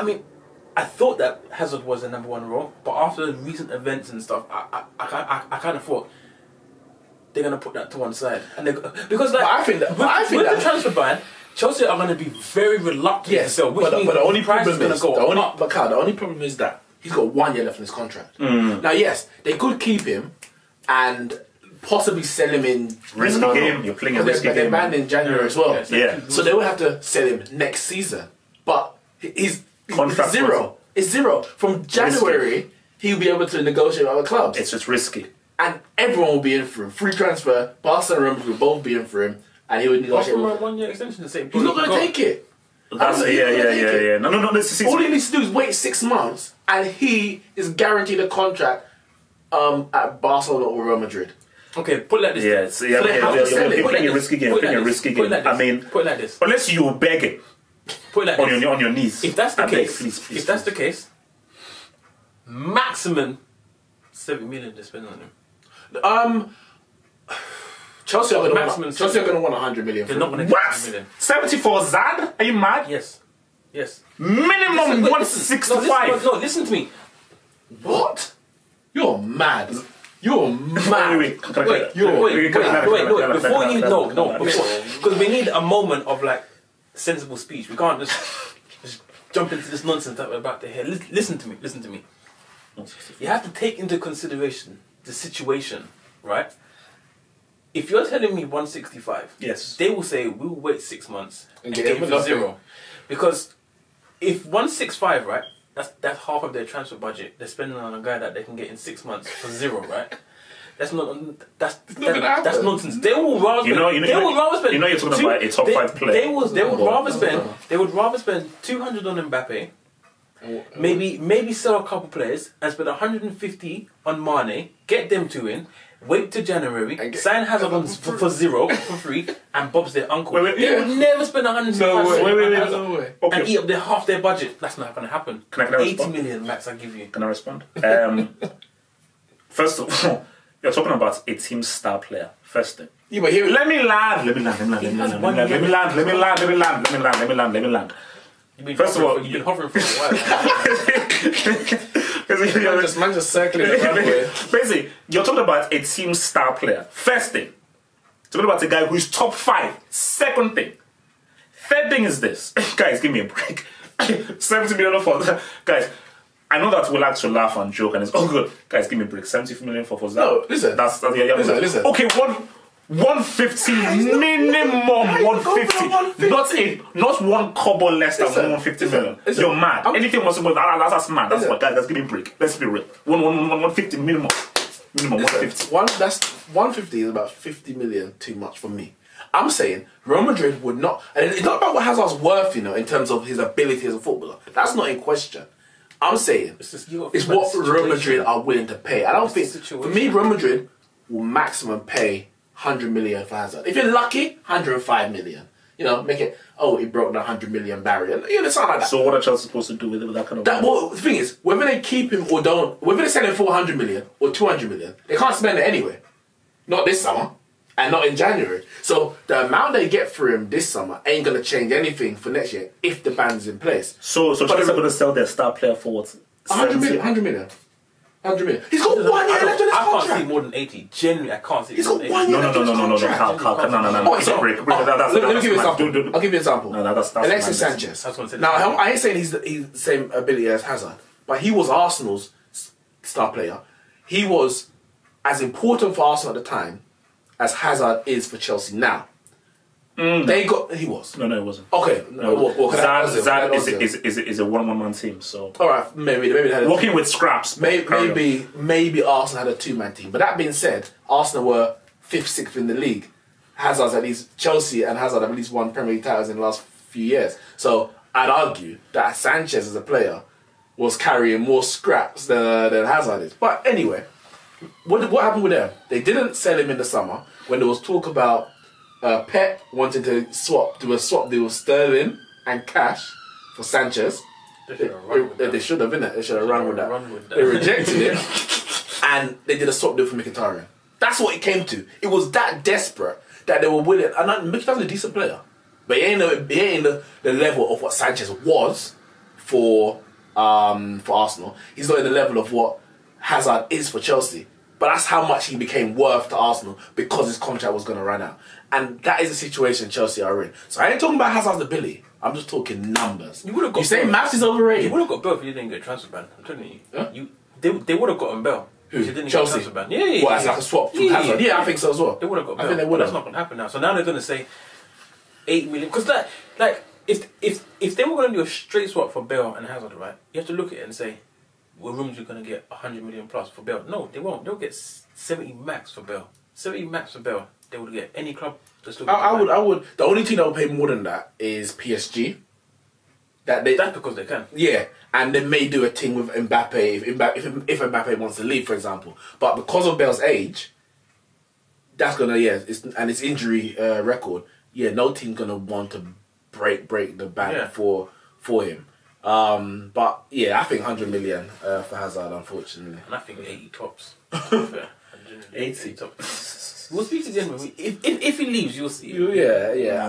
I mean, I thought that Hazard was the #1 role, but after recent events and stuff, I kind of thought they're gonna put that to one side, and because like I think that the transfer ban, Chelsea are gonna be very reluctant to sell. Which means the only price problem is gonna go up. But Carl, the only problem is that he's got 1 year left in his contract. Now, yes, they could keep him and possibly sell him in risky game. You're playing a risky game. They're banned in January as well. Yeah. So they will have to sell him next season. But his Contract zero. It's zero. From January, he'll be able to negotiate with other clubs. It's just risky. And everyone will be in for him. Free transfer. Barcelona and Real Madrid will both be in for him. And he would negotiate with 1 year extension. He's not going to take it. That's yeah. No. This is all he needs to do is wait 6 months, and he is guaranteed a contract at Barcelona or Real Madrid. Okay, put it like this. You're playing a risky game. I mean, put it like this. Unless you beg it. Put it like this. On your knees. If that's the case, please, that's the case, maximum 70 million to spend on him. Chelsea are going to want 100 million. They're not going to get 100 million. 70 for Zad? Are you mad? Yes. Minimum 165. No, listen to me. What? You're mad. You're mad. Wait. Before you because we need a moment of like sensible speech. We can't just jump into this nonsense that we're about to hear. Listen to me. You have to take into consideration the situation, right? If you're telling me 165, yes, they will say we'll wait 6 months and get him for zero. Because if 165, right, that's half of their transfer budget. They're spending on a guy that they can get in 6 months for zero, right? That's nonsense. They will rather spend. You're talking about a top 5 player. They would rather spend 200 on Mbappe. Maybe sell a couple players and spend 150 on Mane, get them two in, wait till January, sign Hazard for zero, for free, and Bob's their uncle. They would never spend 165 No way. And eat up half their budget. That's not going to happen. Can I 80 million max I give you. Can I respond? First of all, you're talking about a team star player. First thing. Yeah, but let me land. First of all, you've been hovering for a while. Man just circling around here. Basically, you're talking about a team star player. First thing, talking about a guy who's top 5. Second thing. Third thing is this. Guys, give me a break. 70 million for that. Guys, I know that we like to laugh and joke and it's all good. Guys, give me a break. 70 million for that. No, listen. Listen. Okay, 150 minimum 150. Not one kobo less than 150 million. You're mad. Anything was about that's mad. That's what guys. Let's give me a break. Let's be real. 150 minimum. Minimum 150. 150 is about 50 million too much for me. I'm saying Real Madrid would not, and it's not about what Hazard's worth, in terms of his ability as a footballer. That's not in question. I'm saying it's what Real Madrid are willing to pay. I don't think, for me, Real Madrid will maximum pay 100 million for Hazard. If you're lucky, 105 million. Make it, it broke the 100 million barrier. Something like that. So what are Chelsea supposed to do with it with that kind of money? Well, the thing is, whether they keep him or don't, whether they sell him for 100 million or 200 million, they can't spend it anyway. Not this summer. And not in January. So the amount they get for him this summer ain't going to change anything for next year if the ban's in place. So Chelsea are going to sell their star player for what? 100 million. He's got 1 year left on his contract. I can't see more than 80. Genuinely, I can't see. He's got 1 year left on his contract. No. Let me give you an example. I'll give you an example. No, that's Alexis Sanchez. Now, I ain't saying he's the same ability as Hazard, but he was Arsenal's star player. He was as important for Arsenal at the time as Hazard is for Chelsea now. He was. No, it wasn't. Okay. Zad is a one-on-one team, so... Alright, maybe they had working with scraps. Maybe Arsenal had a two-man team. But that being said, Arsenal were 5th, 6th in the league. Chelsea and Hazard have at least won Premier League titles in the last few years. So I'd argue that Sanchez as a player was carrying more scraps than Hazard is. But anyway, what happened with them? They didn't sell him in the summer when there was talk about Pep wanting to do a swap deal with Sterling and cash for Sanchez. They should have, innit? They should have run with that. They rejected it and they did a swap deal for Mkhitaryan. That's what it came to. It was that desperate that they were willing. And Mkhitaryan's a decent player, but he ain't the level of what Sanchez was for Arsenal. He's not in the level of what Hazard is for Chelsea. But that's how much he became worth to Arsenal because his contract was going to run out. And that is the situation Chelsea are in. So I ain't talking about Hazard's ability. I'm just talking numbers. You say Maps is overrated? You would have got Bell if you didn't get a transfer ban. I'm telling you. Huh? They would have gotten Bell. Who? Didn't Chelsea? Get a transfer ban. Yeah. What, as like a swap from Hazard? Yeah, I think so as well. They would have got Bell. I think they would have. That's not going to happen now. So now they're going to say 8 million. Because if they were going to do a straight swap for Bell and Hazard, right, you have to look at it and say, well, rooms are going to get 100 million plus for Bell. No, they won't. They'll get 70 max for Bell. 70 max for Bell. They would get any club that's looking. I would. The only team that would pay more than that is PSG. That's because they can. Yeah, and they may do a thing with Mbappe if Mbappe wants to leave, for example. But because of Bell's age, that's gonna and his injury record. Yeah, no team's gonna want to break the bank for him. But yeah, I think 100 million for Hazard, unfortunately. And I think 80 tops. 80 tops. We'll speak to the end. If he leaves, you'll see. Yeah.